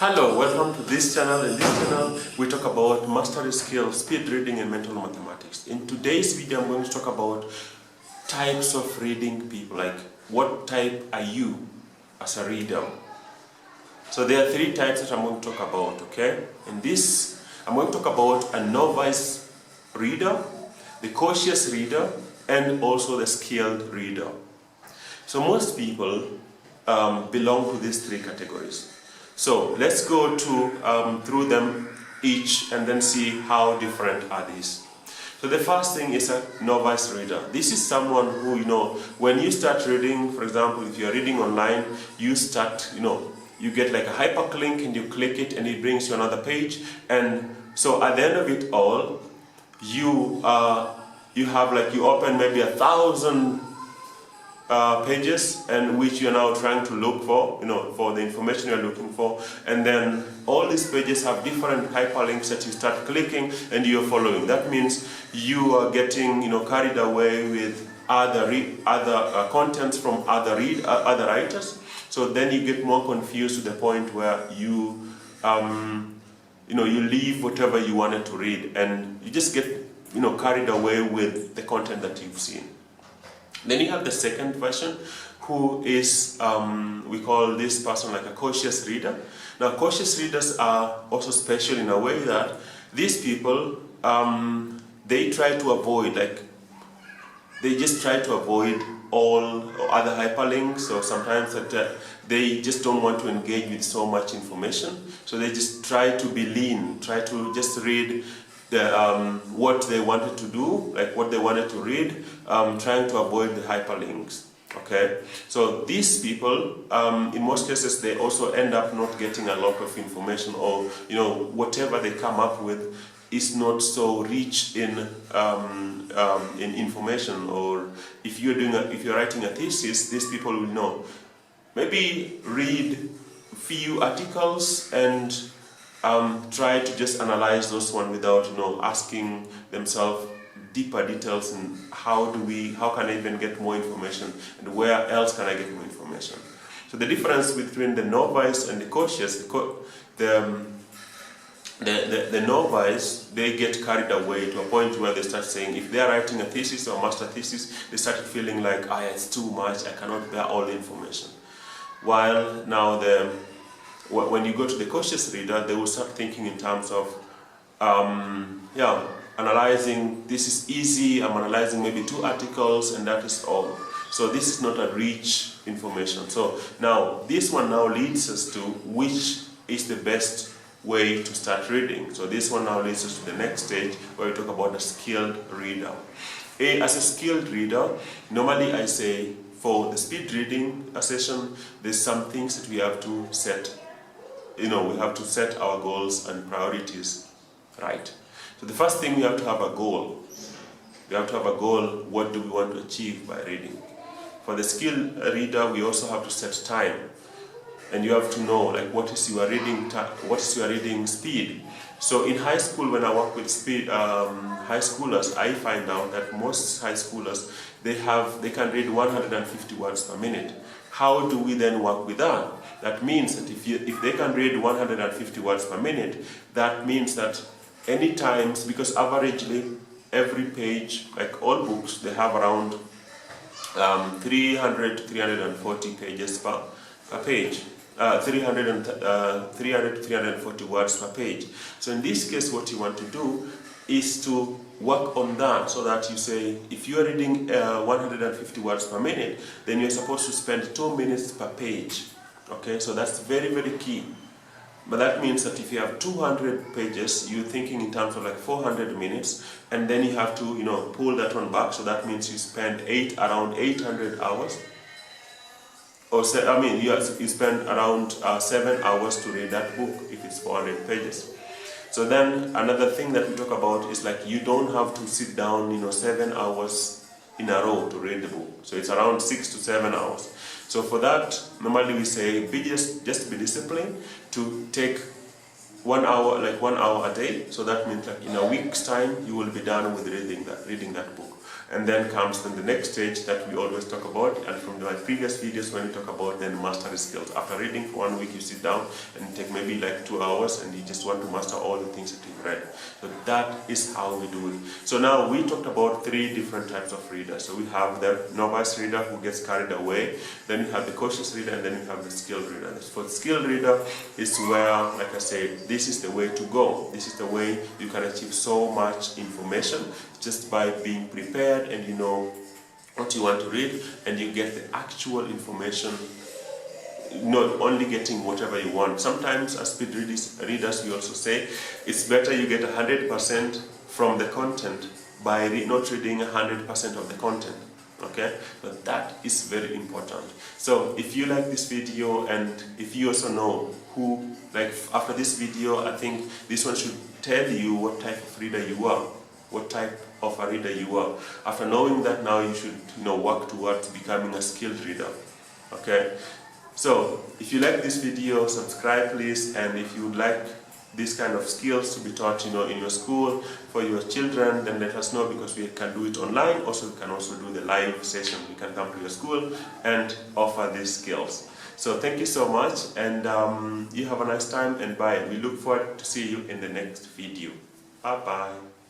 Hello, welcome to this channel. In this channel, we talk about mastery skills, speed reading and mental mathematics. In today's video, I'm going to talk about types of reading people, like what type are you as a reader. So there are three types that I'm going to talk about, okay? In this, I'm going to talk about a novice reader, the cautious reader, and also the skilled reader. So most people belong to these three categories. So let's go through them each and then see how different are these. So the first thing is a novice reader. This is someone who, when you start reading, for example, if you're reading online, you start, you get like a hyperlink and you click it and it brings you another page. And so at the end of it all, you open maybe 1,000 pages, and which you're now trying to look for, for the information you're looking for, and then all these pages have different hyperlinks that you start clicking and you're following. That means you are getting, carried away with other contents from other writers. So then you get more confused to the point where you leave whatever you wanted to read, and you just get, carried away with the content that you've seen. Then you have the second version, who is, we call this person like a cautious reader. Now, cautious readers are also special in a way that these people, they try to avoid, they just try to avoid all other hyperlinks, or sometimes that they just don't want to engage with so much information. So they just try to be lean, try to just read what they wanted to do, like what they wanted to read, trying to avoid the hyperlinks. Okay, so these people, in most cases, they also end up not getting a lot of information, or whatever they come up with is not so rich in information. Or if you're writing a thesis, these people will maybe read few articles and try to just analyze those one without asking themselves deeper details in how can I even get more information, and where else can I get more information. So the difference between the novice and the cautious, the novice, they get carried away to a point where they start saying, if they are writing a thesis or master thesis, they start feeling like, it's too much, I cannot bear all the information. While now when you go to the cautious reader, they will start thinking in terms of, analyzing, this is easy, I'm analyzing maybe 2 articles and that is all. So this is not a rich information. So now, this one now leads us to which is the best way to start reading. So this one now leads us to the next stage, where we talk about a skilled reader. As a skilled reader, normally I say, for the speed reading session, there's some things that we have to set. We have to set our goals and priorities right. So the first thing, we have to have a goal. We have to have a goal. What do we want to achieve by reading? For the skilled reader, we also have to set time. And you have to know, what is your reading speed. So in high school, when I work with high schoolers, I find out that most high schoolers, they can read 150 words per minute. How do we then work with that? That means that if they can read 150 words per minute, that means that any times, because averagely every page, like all books, they have around 300 to 340 pages per page. 300 to 340 words per page. So in this case, what you want to do is to work on that, so that you say, if you are reading 150 words per minute, then you're supposed to spend 2 minutes per page. Okay, so that's very, very key. But that means that if you have 200 pages, you're thinking in terms of 400 minutes, and then you have to, pull that one back. So that means you spend around 800 hours. You spend around 7 hours to read that book if it's 400 pages. So then another thing that we talk about is you don't have to sit down 7 hours in a row to read the book. So it's around 6 to 7 hours. So for that, normally we say just be disciplined to take 1 hour, like 1 hour a day. So that means like in a week's time, you will be done with reading that book. And then comes then the next stage that we always talk about, and from my previous videos when we talk about then mastery skills. After reading for 1 week, you sit down and take maybe like 2 hours, and you just want to master all the things that you've read. So that is how we do it. So now we talked about 3 different types of readers. So we have the novice reader who gets carried away, then you have the cautious reader, and then you have the skilled reader. For the skilled reader is where, like I said, this is the way to go. This is the way you can achieve so much information just by being prepared and you know what you want to read, and you get the actual information, not only getting whatever you want. Sometimes as speed readers we also say it's better you get 100% from the content by not reading 100% of the content. Okay, but that is very important. So if you like this video, and if you also know who, like after this video, I think this one should tell you what type of reader you are, what type of a reader you are. After knowing that, now you should work towards becoming a skilled reader. Okay, so if you like this video, subscribe please, and if you would like these kind of skills to be taught in your school for your children, then let us know, because we can do it online. Also, we can also do the live session. We can come to your school and offer these skills. So thank you so much, and you have a nice time, and bye. We look forward to see you in the next video. Bye bye.